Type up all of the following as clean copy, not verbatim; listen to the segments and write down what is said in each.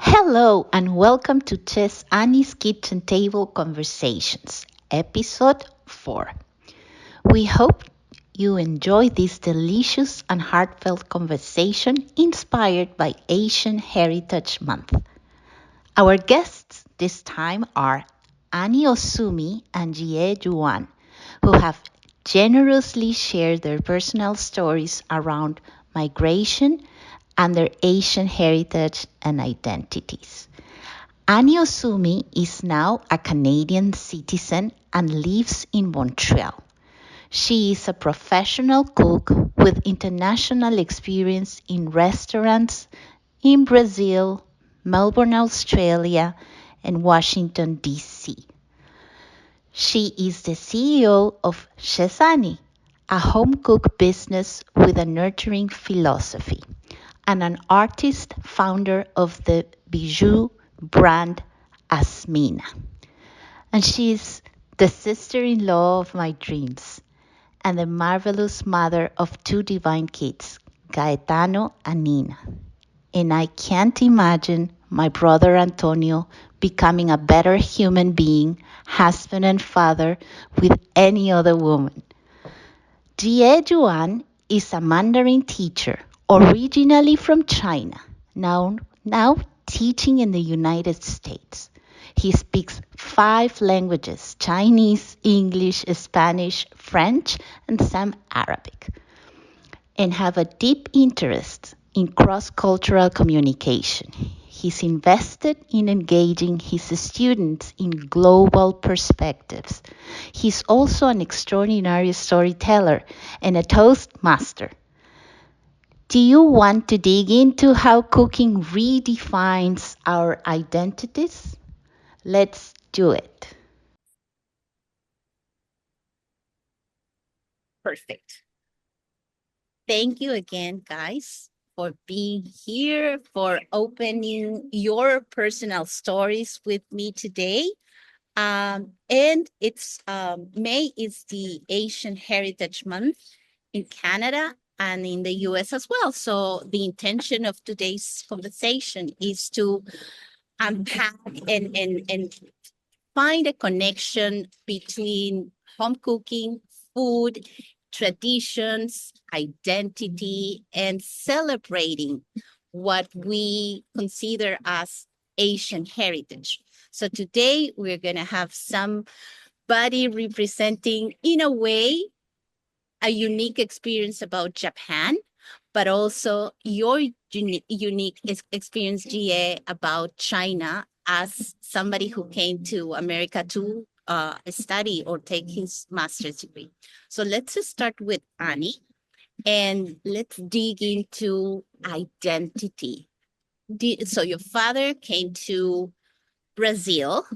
Hello and welcome to Chezanny's Kitchen Table Conversations, episode 4. We hope you enjoy this delicious and heartfelt conversation inspired by Asian Heritage Month. Our guests this time are Annie Osumi and Jie Yuan, who have generously shared their personal stories around migration and their Asian heritage and identities. Annie Osumi is now a Canadian citizen and lives in Montreal. She is a professional cook with international experience in restaurants in Brazil, Melbourne, Australia, and Washington, D.C. She is the CEO of Chezanny, a home cook business with a nurturing philosophy, and an artist founder of the bijou brand Asmina. And she is the sister-in-law of my dreams and the marvelous mother of two divine kids, Gaetano and Nina. And I can't imagine my brother Antonio becoming a better human being, husband and father with any other woman. Jie Yuan is a Mandarin teacher, originally from China, now teaching in the United States. He speaks 5 languages: Chinese, English, Spanish, French, and some Arabic, and have a deep interest in cross-cultural communication. He's invested in engaging his students in global perspectives. He's also an extraordinary storyteller and a toastmaster. Do you want to dig into how cooking redefines our identities? Let's do it. Perfect. Thank you again, guys, for being here, for opening your personal stories with me today. And it's May is the Asian Heritage Month in Canada and in the US as well. So the intention of today's conversation is to unpack and find a connection between home cooking, food, traditions, identity, and celebrating what we consider as Asian heritage. So today we're going to have somebody representing, in a way, a unique experience about Japan, but also your unique experience, GA, about China as somebody who came to America to study or take his master's degree. So let's just start with Annie and let's dig into identity. So your father came to Brazil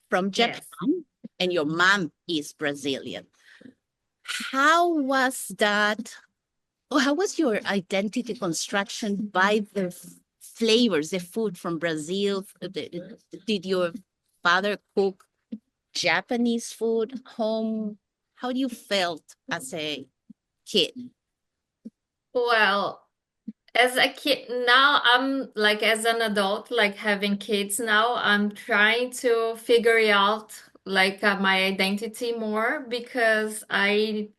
from Yes. Japan, and your mom is Brazilian. How was that? How was your identity construction by the flavors, the food from Brazil? Did your father cook Japanese food home? How do you felt as a kid? Well, as a kid now, I'm like as an adult, like having kids now, I'm trying to figure out like my identity more because it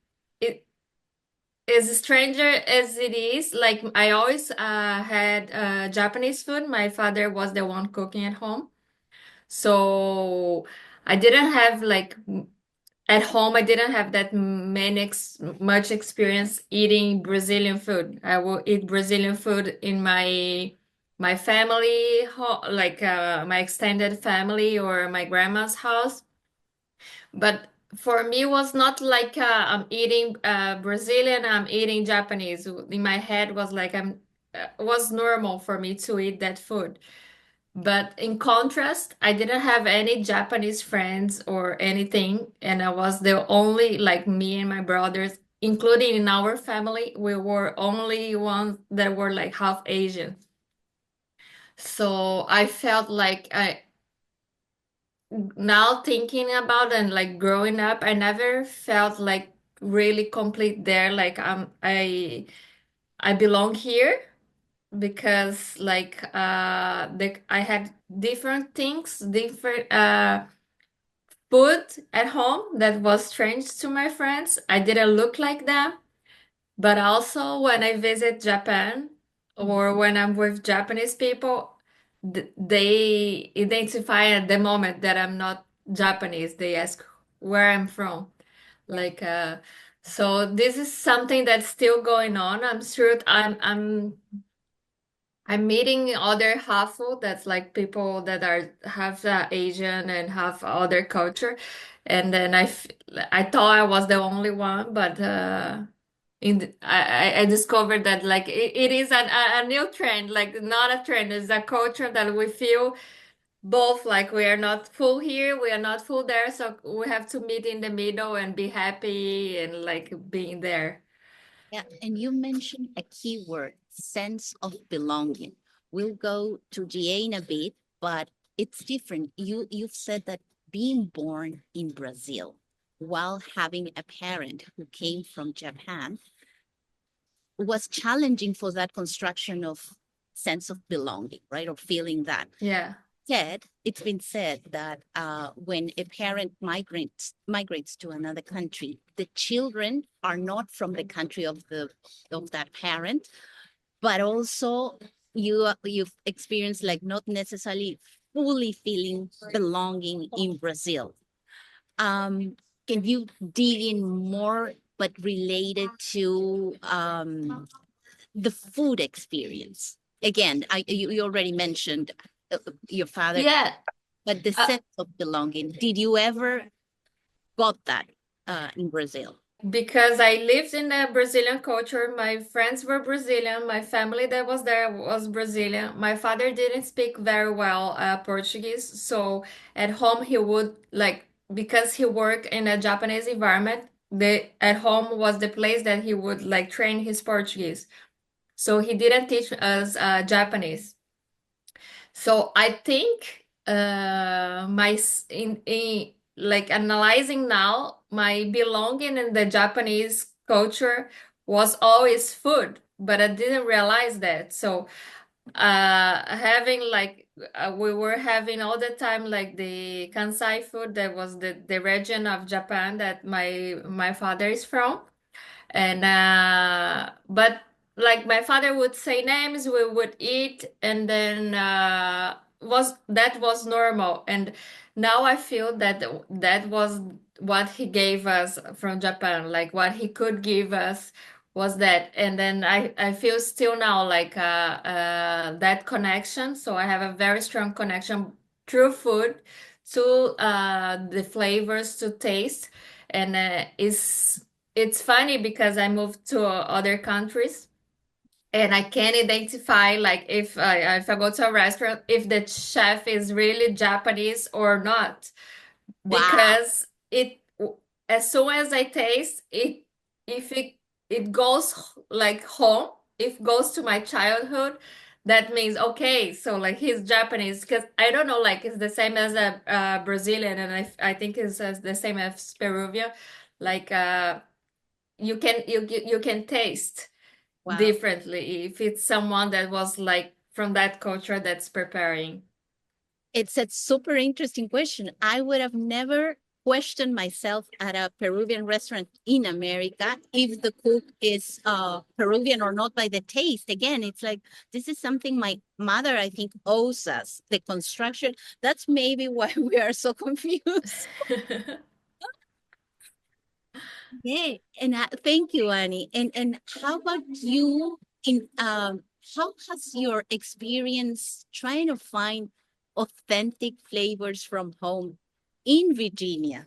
as stranger as it is, like I always had Japanese food. My father was the one cooking at home. So I didn't have like at home, I didn't have that much experience eating Brazilian food. I will eat Brazilian food in my family, like my extended family or my grandma's house. But for me, it was not like I'm eating Brazilian, I'm eating Japanese. In my head, was like was normal for me to eat that food. But in contrast, I didn't have any Japanese friends or anything, and I was the only, like me and my brothers, including in our family, we were only ones that were like half Asian. So I felt like I now thinking about and like growing up, I never felt like really complete there, like I belong here. because like I had different things, different food at home that was strange to my friends. I didn't look like them. But also when I visit Japan or when I'm with Japanese people, they identify at the moment that I'm not Japanese. They ask where I'm from. Like so this is something that's still going on. I'm sure I'm meeting other Hafu that's like people that are half Asian and half other culture, and then I thought I was the only one, but I discovered that like it is a new trend, like not a trend, it's a culture that we feel both like we are not full here, we are not full there, so we have to meet in the middle and be happy and like being there. Yeah, and you mentioned a key word, sense of belonging. We'll go to GA in a bit, but it's different. You've said that being born in Brazil while having a parent who came from Japan was challenging for that construction of sense of belonging, right? Or feeling that. Yeah. Yet, it's been said that when a parent migrates to another country, the children are not from the country of that parent, but also you've experienced like not necessarily fully feeling belonging in Brazil. Can you dig in more, but related to the food experience? Again, you already mentioned your father, Yeah. but the sense of belonging. Did you ever got that in Brazil? Because I lived in the Brazilian culture. My friends were Brazilian. My family that was there was Brazilian. My father didn't speak very well Portuguese, so at home he would like because he worked in a Japanese environment. The at home was the place that he would like train his Portuguese. So he didn't teach us Japanese. So I think in like analyzing now, my belonging in the Japanese culture was always food, but I didn't realize that. So having like we were having all the time like the Kansai food that was the region of Japan that my father is from. And but like my father would say names, we would eat, and then was normal. And now I feel that that was what he gave us from Japan, like what he could give us was that. And then I feel still now like that connection. So I have a very strong connection through food to the flavors, to taste. And it's funny because I moved to other countries and I can identify like if I go to a restaurant if the chef is really Japanese or not, Wow. because it as soon as I taste it, if it goes like home, if goes to my childhood, that means okay, so like he's Japanese. Because I don't know, like it's the same as a Brazilian, and I think it's the same as Peruvian. Like you can taste Wow. differently if it's someone that was like from that culture that's preparing. It's a super interesting question. I would have never questioned myself at a Peruvian restaurant in America if the cook is Peruvian or not by the taste. Again, it's like this is something my mother, I think, owes us. The construction. That's maybe why we are so confused. Yeah, and thank you, Annie. And how about you? In how has your experience trying to find authentic flavors from home in Virginia?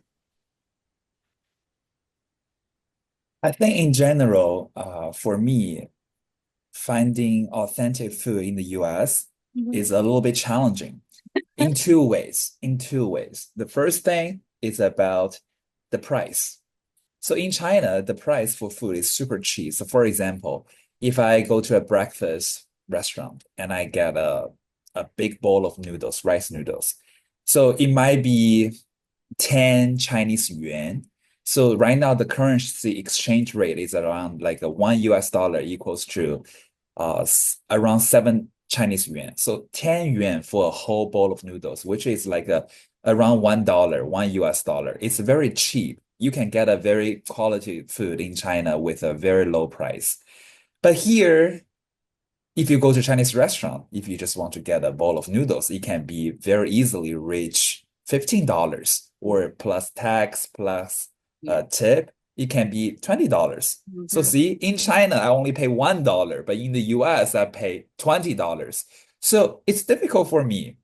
I think in general, for me, finding authentic food in the US is a little bit challenging in two ways. In two ways. The first thing is about the price. So in China, the price for food is super cheap. So for example, if I go to a breakfast restaurant and I get a big bowl of noodles, rice noodles, so it might be 10 Chinese yuan. So right now the currency exchange rate is around like a $1 equals to around 7 Chinese yuan. So 10 yuan for a whole bowl of noodles, which is like around $1, $1. It's very cheap. You can get a very quality food in China with a very low price. But here, if you go to Chinese restaurant, if you just want to get a bowl of noodles, it can be very easily reach $15 or plus tax plus tip, it can be $20. So see, in China, I only pay $1, but in the US, I pay $20. So it's difficult for me.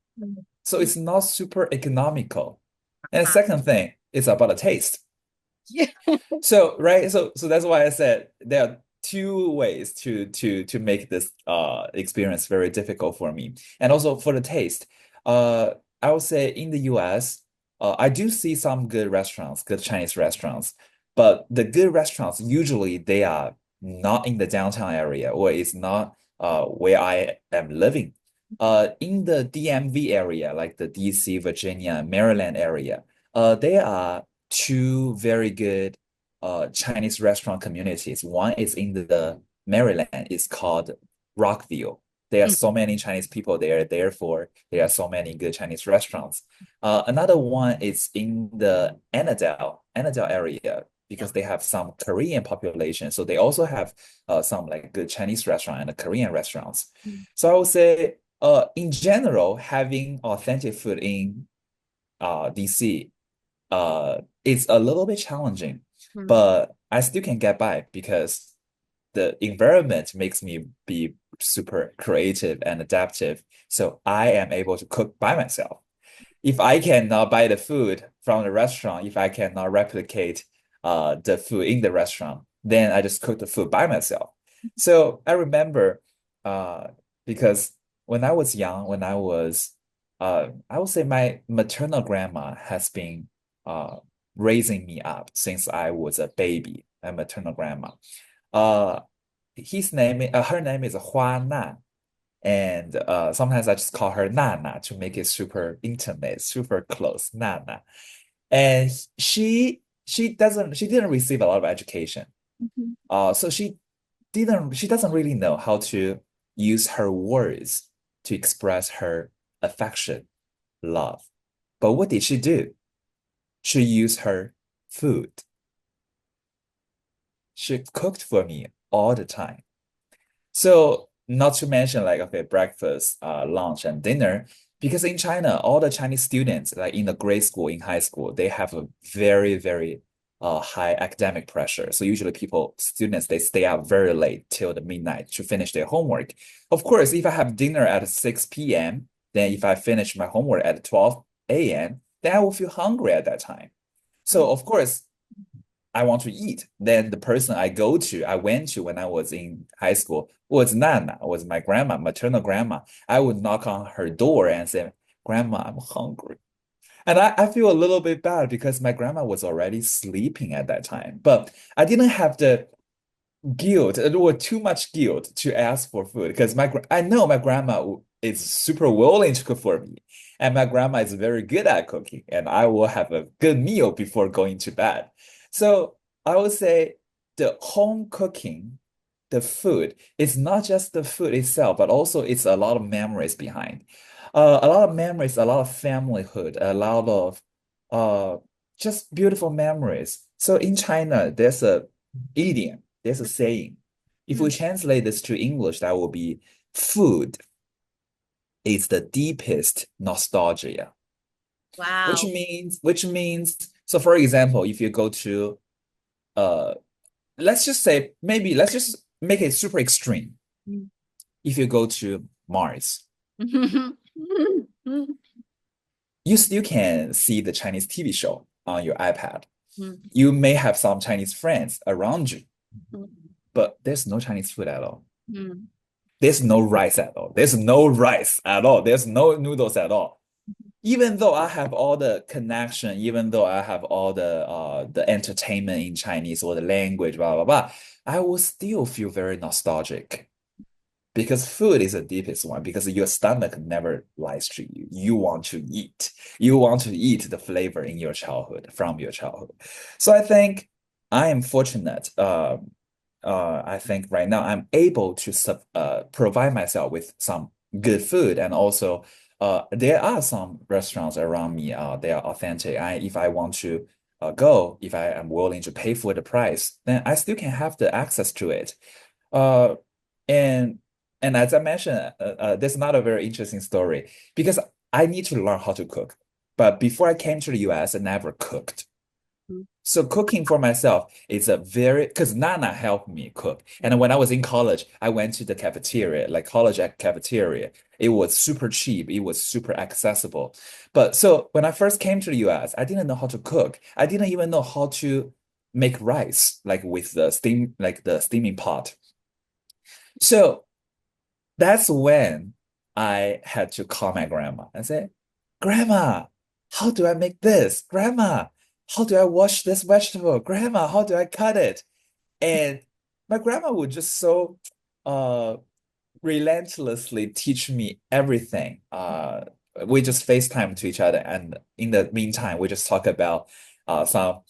So it's not super economical. And the second thing is about the taste. Yeah. So that's why I said there are two ways to make this experience very difficult for me. And also for the taste. I would say in the US, I do see some good restaurants, good Chinese restaurants, but the good restaurants usually they are not in the downtown area or it's not where I am living. In the DMV area, like the DC, Virginia, Maryland area, there are two very good Chinese restaurant communities. One is in the Maryland, it's called Rockville. There are so many Chinese people there, therefore there are so many good Chinese restaurants. Another one is in the Annandale area because they have some Korean population. So they also have some like good Chinese restaurant and Korean restaurants. So I would say in general, having authentic food in DC it's a little bit challenging, but I still can get by because the environment makes me be super creative and adaptive. So I am able to cook by myself. If I cannot buy the food from the restaurant, if I cannot replicate the food in the restaurant, then I just cook the food by myself. So I remember because when I was young, I would say my maternal grandma has been raising me up since I was a baby, my maternal grandma. Her name is Hua Na, and sometimes I just call her Nana to make it super intimate, super close, Nana. And she didn't receive a lot of education. So she doesn't really know how to use her words to express her affection, love. But what did she do? She used her food. She cooked for me all the time. So not to mention like, okay, breakfast, lunch, and dinner, because in China, all the Chinese students, like in the grade school, in high school, they have a very, very high academic pressure. So usually students, they stay up very late till the midnight to finish their homework. Of course, if I have dinner at 6 p.m., then if I finish my homework at 12 a.m., then I will feel hungry at that time. So of course, I want to eat. Then the person I went to when I was in high school was Nana, was my grandma, maternal grandma. I would knock on her door and say, Grandma, I'm hungry. And I feel a little bit bad because my grandma was already sleeping at that time. But I didn't have the guilt or too much guilt to ask for food because I know my grandma is super willing to cook for me. And my grandma is very good at cooking, and I will have a good meal before going to bed. So I would say the home cooking, the food, it's not just the food itself, but also it's a lot of memories behind. A lot of memories, a lot of familyhood, a lot of just beautiful memories. So in China, there's a idiom, there's a saying. If we translate this to English, that will be food is the deepest nostalgia. Wow. Which means, so for example, if you go to let's just make it super extreme. If you go to Mars, you still can see the Chinese TV show on your iPad. You may have some Chinese friends around you, but there's no Chinese food at all. There's no rice at all. There's no rice at all. There's no noodles at all. Even though I have all the connection, even though I have all the entertainment in Chinese or the language, blah, blah, blah, I will still feel very nostalgic because food is the deepest one because your stomach never lies to you. You want to eat. You want to eat the flavor in your childhood, from your childhood. So I think I am fortunate I think right now I'm able to provide myself with some good food, and also there are some restaurants around me. They are authentic. If I want to go, if I am willing to pay for the price, then I still can have the access to it. Uh, and as I mentioned, this is not a very interesting story because I need to learn how to cook. But before I came to the US, I never cooked. So cooking for myself is because Nana helped me cook. And when I was in college, I went to the cafeteria, like college cafeteria. It was super cheap. It was super accessible. But so when I first came to the US, I didn't know how to cook. I didn't even know how to make rice, like with the steaming pot. So that's when I had to call my grandma and say, Grandma, how do I make this? Grandma, how do I wash this vegetable? Grandma, how do I cut it? And my grandma would just so uh relentlessly teach me everything. We just FaceTime to each other, and in the meantime, we just talk about some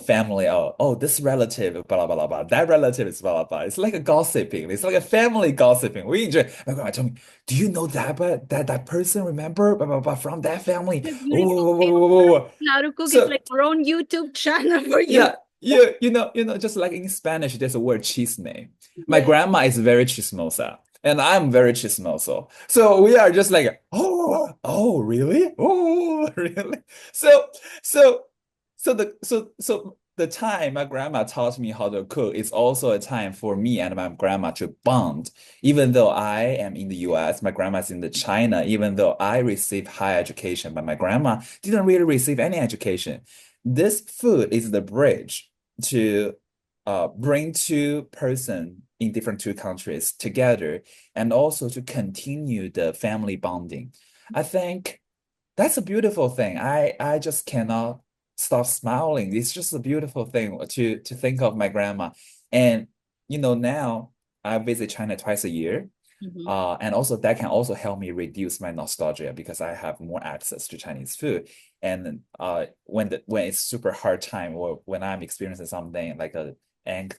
family. Oh, this relative, blah blah blah. That relative is blah blah blah. It's like a gossiping. It's like a family gossiping. We enjoy. My grandma told me, "Do you know that? But that person, remember, blah blah blah, from that family." The Whoa, beautiful whoa, whoa, thing whoa, whoa, whoa. about how to cook. It's So like our own YouTube channel for you. yeah, just like in Spanish, there's a word chisme. My Yes. grandma is very chismosa, and I'm very chismoso. So we are just like, oh, really? Oh, really? So, so, so the time my grandma taught me how to cook is also a time for me and my grandma to bond. Even though I am in the US, my grandma's in the China. Even though I received high education, but my grandma didn't really receive any education. This food is the bridge to bring two-person in different two countries together, and also to continue the family bonding. I think that's a beautiful thing. I just cannot stop smiling. It's just a beautiful thing to think of my grandma. And now I visit China twice a year. Mhm. And also that can also help me reduce my nostalgia because I have more access to Chinese food. And when it's super hard time, or when I'm experiencing something like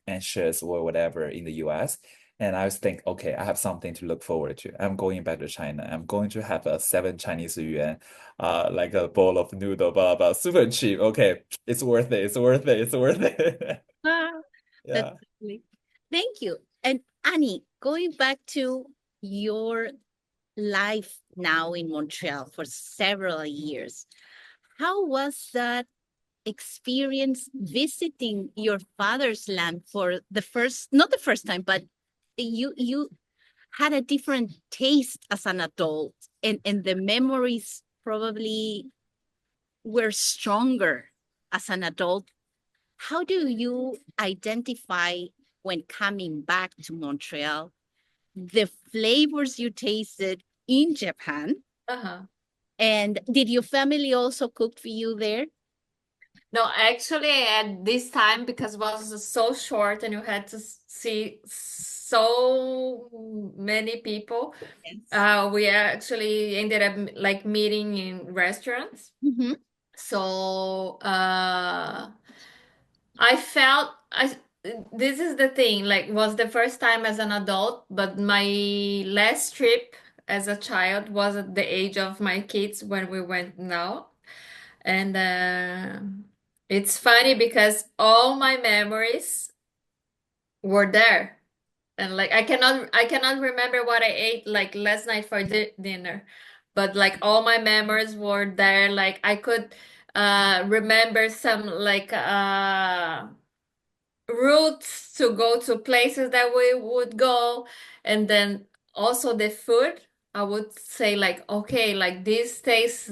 anxious or whatever in the US, and I was think, okay, I have something to look forward to. I'm going back to China. I'm going to have a 7 Chinese yuan, like a bowl of noodle, blah blah, super cheap. Okay, it's worth it. It's worth it. It's worth it. Ah, that's Yeah. lovely. Thank you. And Annie, going back to your life now in Montreal for several years, how was that experience visiting your father's land for the first, not the first time, but you had a different taste as an adult, and the memories probably were stronger as an adult. How do you identify when coming back to Montreal the flavors you tasted in Japan? Uh-huh. And did your family also cook for you there? No, actually, at this time, because it was so short and you had to see so many people, Yes. we actually ended up like meeting in restaurants. Mm-hmm. So I felt this is the thing, like was the first time as an adult, but my last trip as a child was at the age of my kids when we went now. And it's funny because all my memories were there. And like I cannot remember what I ate like last night for dinner. But like all my memories were there. Like I could remember some like routes to go to places that we would go, and then also the food. I would say like, okay, like this tastes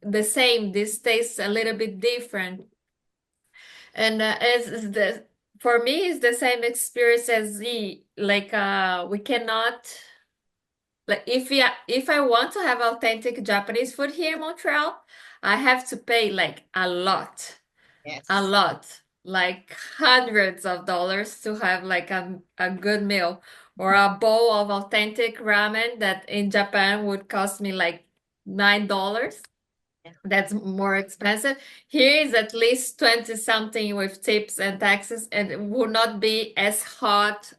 the same, this tastes a little bit different. And it's the for me it's the same experience as Z. Like we cannot, like if I want to have authentic Japanese food here in Montreal, I have to pay like a Yes. lot, like hundreds of dollars to have like a good meal, or a bowl of authentic ramen that in Japan would cost me like $9. that's more expensive. Here is at least 20 something with tips and taxes, and it would not be as hot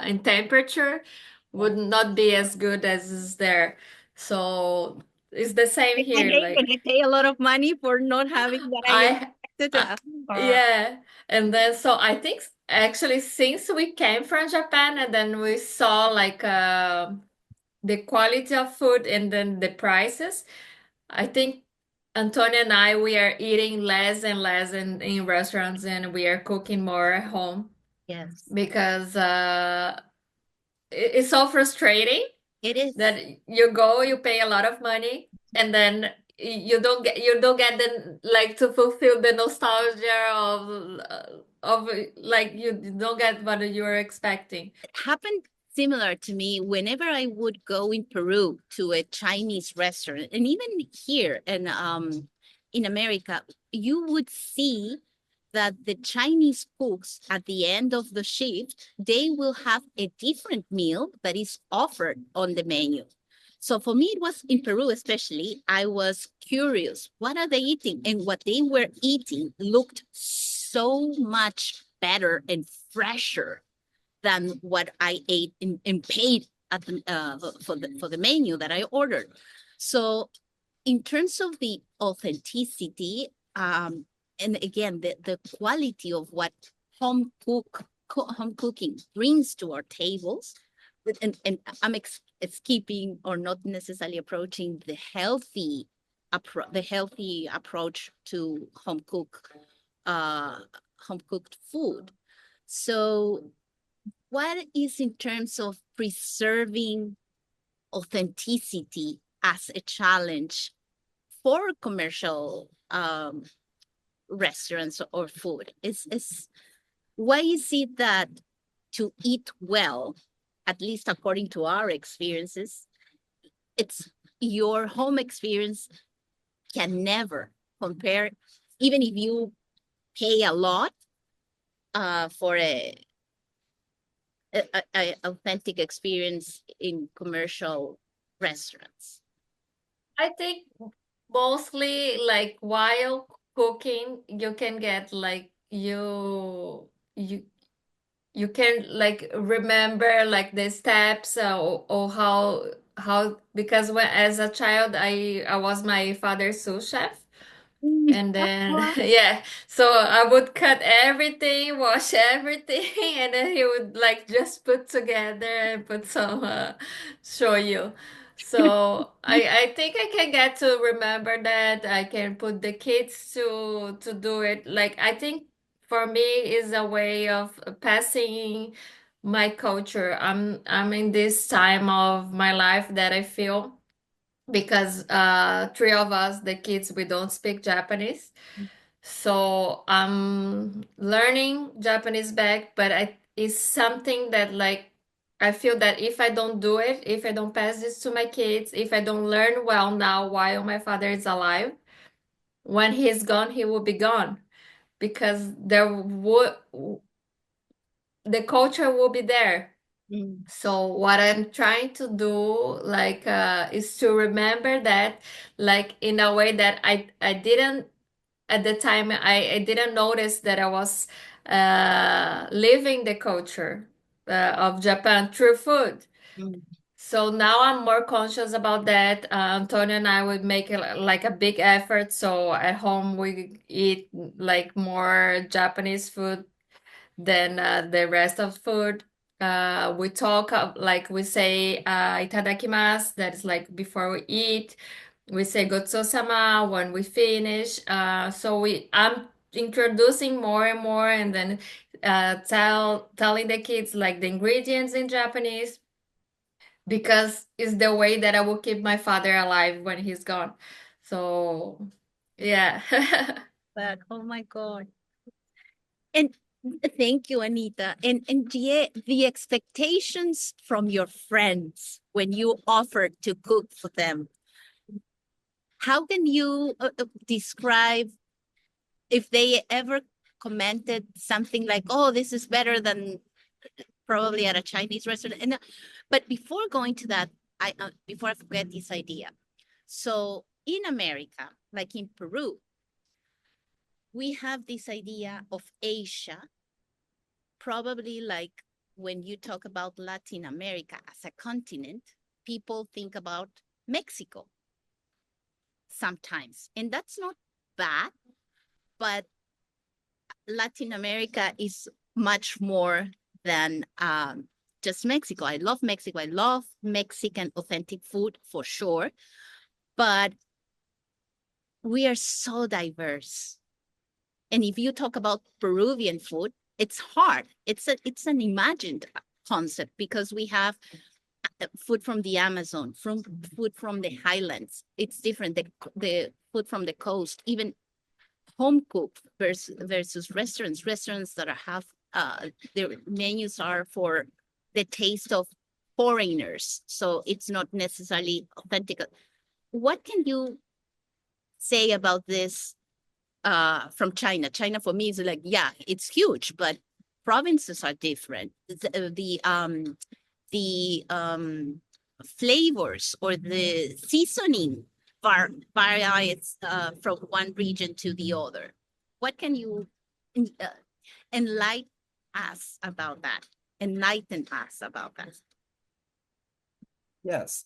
in temperature, would not be as good as is there. So it's the same here. Again, Like can I pay a lot of money for not having what I I, expected to have? yeah, and then so I think actually since we came from Japan and then we saw like the quality of food and then the prices, I think Antonia and I, we are eating less and less in restaurants and we are cooking more at home Yes, because it's so frustrating it is. that you go, you pay a lot of money, and then you don't get the like to fulfill the nostalgia of like you don't get what you were expecting. It happened similar to me whenever I would go in Peru to a Chinese restaurant, and even here in America, you would see that the Chinese cooks at the end of the shift, they will have a different meal that is offered on the menu. So for me, it was in Peru, especially, I was curious, what are they eating? And what they were eating looked so much better and fresher than what I ate and paid at the, for the menu that I ordered. So in terms of the authenticity, and again, the quality of what home cooking brings to our tables, and I'm skipping or not necessarily approaching the healthy approach to home cooked food. So what is in terms of preserving authenticity as a challenge for commercial restaurants or food? Is why is it that to eat well, at least according to our experiences, it's your home experience can never compare, even if you pay a lot for a authentic experience in commercial restaurants? I think mostly like while cooking, you can get like you you can like remember like the steps or how because when as a child I was my father's sous chef. And then, yeah, so I would cut everything, wash everything, and then he would like just put together and put some shoyu. So I think I can get to remember that. I can put the kids to do it. Like I think for me is a way of passing my culture. I'm in this time of my life that I feel because three of us, the kids, we don't speak Japanese. So I'm learning Japanese back, but it's something that like I feel that if I don't do it, if I don't pass this to my kids, if I don't learn well now while my father is alive, when he's gone, he will be gone because the culture will be there. So what I'm trying to do like is to remember that like in a way that I didn't at the time I didn't notice that I was living the culture of Japan through food. So now I'm more conscious about that. Antonio and I would make like a big effort. So at home we eat like more Japanese food than the rest of food. We talk like we say itadakimasu, that's like before we eat. We say gotso-sama when we finish. So I'm introducing more and more, and then telling the kids like the ingredients in Japanese because it's the way that I will keep my father alive when he's gone. So yeah. But oh my God. And thank you, Anita. And the expectations from your friends when you offered to cook for them, how can you describe if they ever commented something like, "Oh, this is better than probably at a Chinese restaurant"? And but before going to that, I before I forget this idea, so in America, like in Peru, we have this idea of Asia, probably like when you talk about Latin America as a continent, people think about Mexico sometimes. And that's not bad, but Latin America is much more than just Mexico. I love Mexico. I love Mexican authentic food for sure. But we are so diverse. And if you talk about Peruvian food, it's hard. It's an imagined concept because we have food from the Amazon, from food from the highlands. It's different. The food from the coast, even home cooked versus restaurants that have their menus are for the taste of foreigners, so it's not necessarily authentic. What can you say about this from China? China for me is like, yeah, it's huge, but provinces are different. The flavors or the seasoning varies from one region to the other. What can you uh, enlighten us about that? Enlighten us about that. Yes.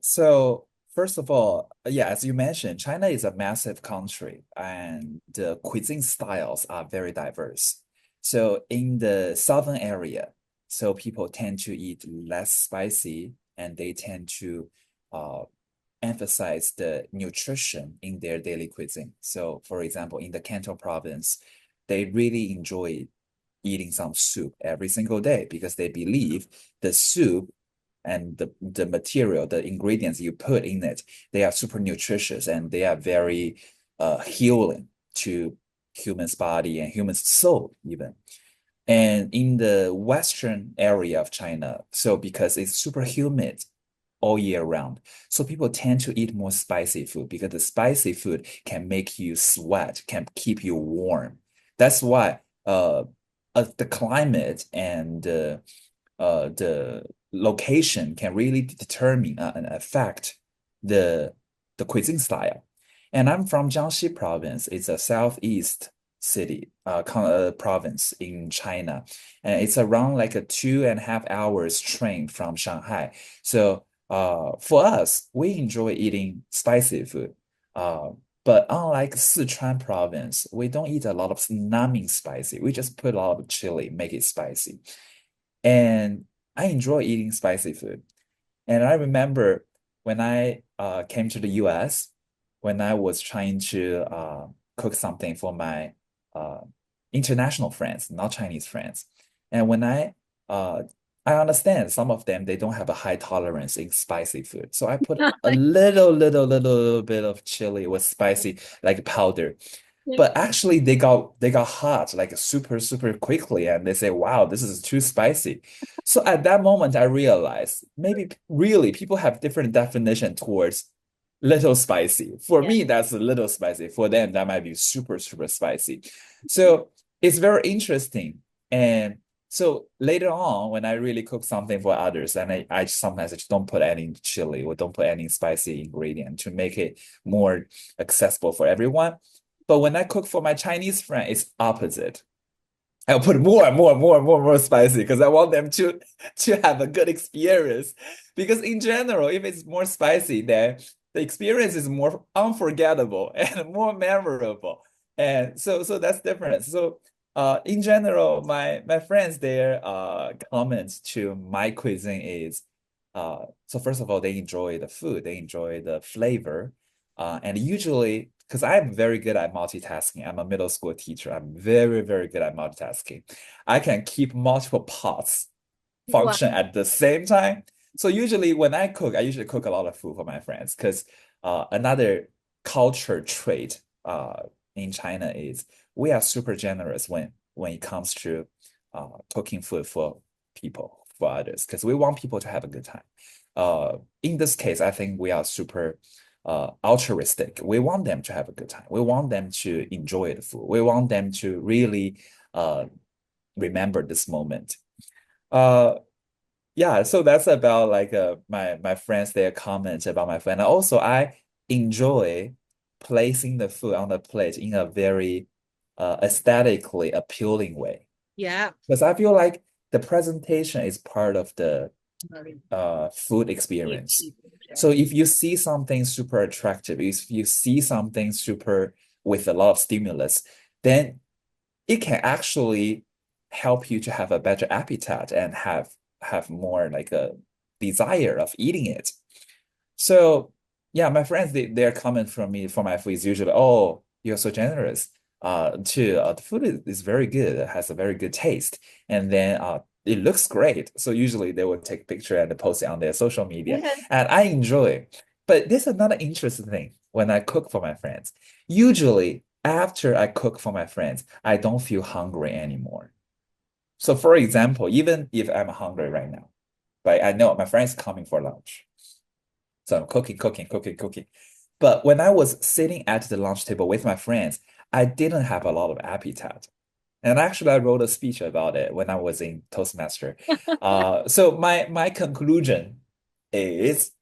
So first of all, yeah, as you mentioned, China is a massive country and the cuisine styles are very diverse. So in the southern area, so people tend to eat less spicy and they tend to emphasize the nutrition in their daily cuisine. So for example, in the Canton province, they really enjoy eating some soup every single day because they believe the soup and the material, the ingredients you put in it, they are super nutritious and they are very healing to human's body and human's soul even. And in the western area of China, so because it's super humid all year round, so people tend to eat more spicy food because the spicy food can make you sweat, can keep you warm. That's why the climate and the location can really determine and affect the cuisine style. And I'm from Jiangxi province. It's a southeast city, province in China. And it's around like a 2.5 hours train from Shanghai. So for us, we enjoy eating spicy food. But unlike Sichuan province, we don't eat a lot of numbing spicy. We just put a lot of chili, make it spicy. And I enjoy eating spicy food. And I remember when I came to the US, when I was trying to cook something for my international friends, not Chinese friends. And when I understand some of them, they don't have a high tolerance in spicy food. So I put a little bit of chili with spicy, like powder. But actually they got hot like super quickly and they say, wow, this is too spicy. So at that moment I realized maybe really people have different definition towards little spicy. For me, that's a little spicy. For them, that might be super spicy. So it's very interesting. And so later on, when I really cook something for others, and I sometimes just don't put any chili or don't put any spicy ingredient to make it more accessible for everyone. But when I cook for my Chinese friend, it's opposite. I'll put more spicy because I want them to have a good experience. Because in general, if it's more spicy, then the experience is more unforgettable and more memorable. And so that's different. So in general, my friends their comments to my cuisine is so first of all, they enjoy the food, they enjoy the flavor. And usually, because I'm very good at multitasking, I'm a middle school teacher. I'm very good at multitasking. I can keep multiple pots function at the same time. So usually when I cook, I usually cook a lot of food for my friends because another culture trait in China is we are super generous when it comes to cooking food for people, for others, because we want people to have a good time. In this case, I think we are super altruistic. We want them to have a good time. We want them to enjoy the food. We want them to really remember this moment. Yeah, so that's about like my friends their comments about my friend. Also, enjoy placing the food on the plate in a very aesthetically appealing way. Yeah. Because I feel like the presentation is part of the food experience. So if you see something super attractive, if you see something super with a lot of stimulus, then it can actually help you to have a better appetite and have more like a desire of eating it. So yeah, my friends, their comment from me for my food is usually, oh, you're so generous. The food is very good. It has a very good taste. And then it looks great. So usually they will take a picture and post it on their social media. And I enjoy. But there's another interesting thing when I cook for my friends. Usually after I cook for my friends, I don't feel hungry anymore. So for example, even if I'm hungry right now, but I know my friend's coming for lunch. So I'm cooking. But when I was sitting at the lunch table with my friends, I didn't have a lot of appetite. And actually, I wrote a speech about it when I was in Toastmaster. So my conclusion is,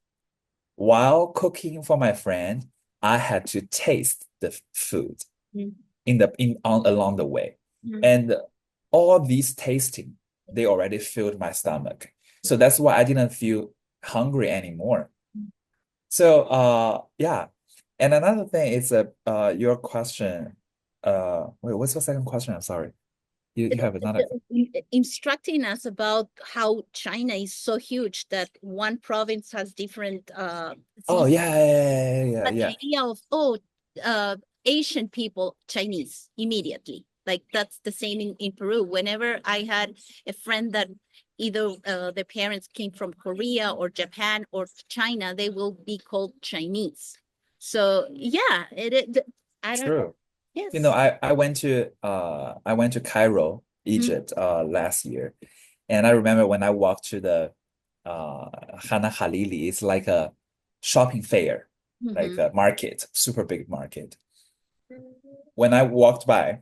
while cooking for my friend, I had to taste the food along the way. And all these tasting, they already filled my stomach. So that's why I didn't feel hungry anymore. So yeah. And another thing is your question. Wait, what's the second question? I'm sorry. You have another. Instructing us about how China is so huge that one province has different Oh seasons. yeah. But the idea of Asian people, Chinese immediately. Like that's the same in Peru. Whenever I had a friend that either the parents came from Korea or Japan or China, they will be called Chinese. So yeah, I don't know. True. Yes. You know, I went to Cairo, Egypt, last year, and I remember when I walked to the Hana Khalili, it's like a shopping fair, like a market, super big market. When I walked by,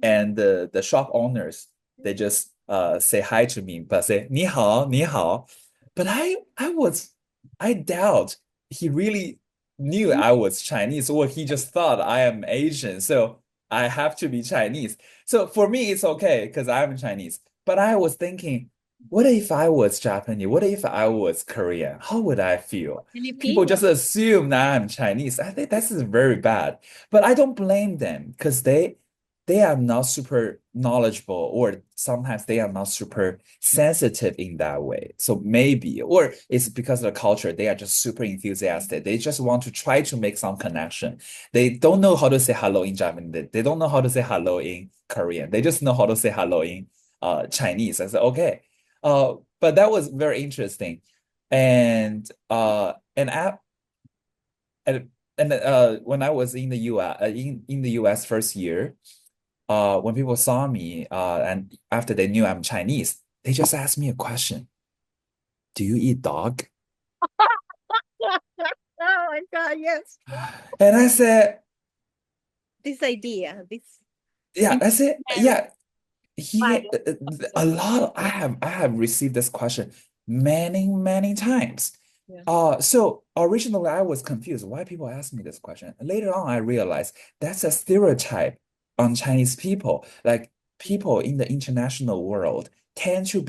and the shop owners, they just say hi to me, but say 你好, 你好. But I doubt he really knew I was Chinese, or he just thought I am Asian, so I have to be Chinese. So for me, it's okay because I'm Chinese. But I was thinking, what if I was Japanese? What if I was Korean? How would I feel? People just assume that I'm Chinese. I think that's very bad. But I don't blame them because they are not super knowledgeable, or sometimes they are not super sensitive in that way. So maybe, or it's because of the culture, they are just super enthusiastic. They just want to try to make some connection. They don't know how to say hello in Japanese. They don't know how to say hello in Korean. They just know how to say hello in Chinese. I said, okay. But that was very interesting. And when I was in the US in the US first year, when people saw me, and after they knew I'm Chinese, they just asked me a question. Do you eat dog? Oh my God, yes. And I said, This idea, this. yeah, I said, yeah. A lot. I have received this question many times. Yeah. So originally I was confused why people ask me this question. Later on, I realized that's a stereotype on Chinese people. Like people in the international world tend to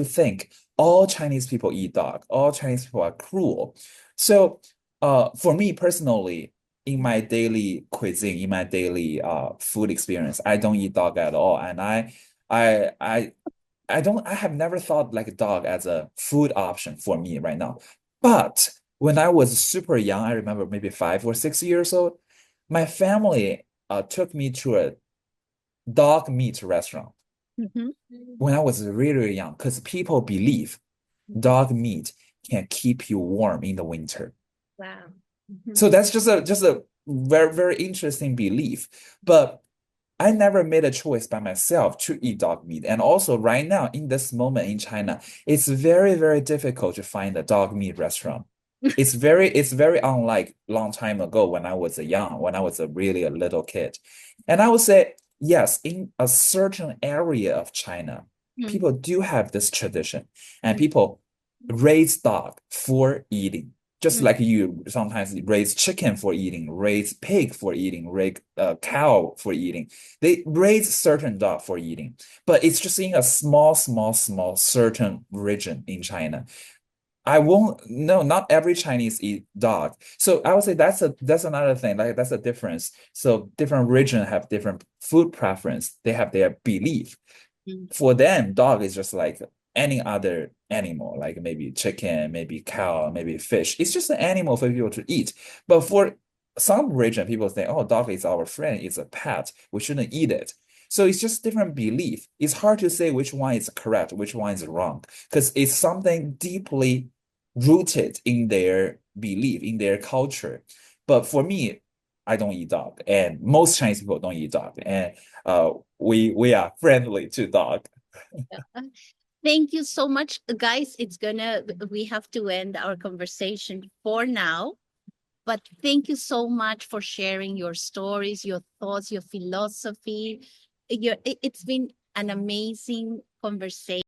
think all Chinese people eat dog, all Chinese people are cruel. So for me personally, in my daily cuisine, in my daily food experience, I don't eat dog at all. And I have never thought like a dog as a food option for me right now. But when I was super young, I remember maybe 5 or 6 years old, my family took me to a dog meat restaurant when I was really young, because people believe dog meat can keep you warm in the winter. Wow. So that's just a very interesting belief. But I never made a choice by myself to eat dog meat. And also right now, in this moment in China, it's very difficult to find a dog meat restaurant. It's very unlike long time ago when I was really a little kid. And I would say, yes, in a certain area of China, people do have this tradition, and people raise dog for eating. Just like you sometimes raise chicken for eating, raise pig for eating, raise cow for eating. They raise certain dog for eating, but it's just in a small, small, small certain region in China. I won't, no, not every Chinese eat dog. So I would say that's another thing. Like that's a difference. So different region have different food preference. They have their belief. For them, dog is just like any other animal, like maybe chicken, maybe cow, maybe fish. It's just an animal for people to eat. But for some region, people think, oh, dog is our friend, it's a pet. We shouldn't eat it. So it's just different belief. It's hard to say which one is correct, which one is wrong, because it's something deeply rooted in their belief, in their culture. But for me, I don't eat dog, and most Chinese people don't eat dog, and we are friendly to dog. Thank you so much, guys. We have to end our conversation for now. But thank you so much for sharing your stories, your thoughts, your philosophy. It's been an amazing conversation.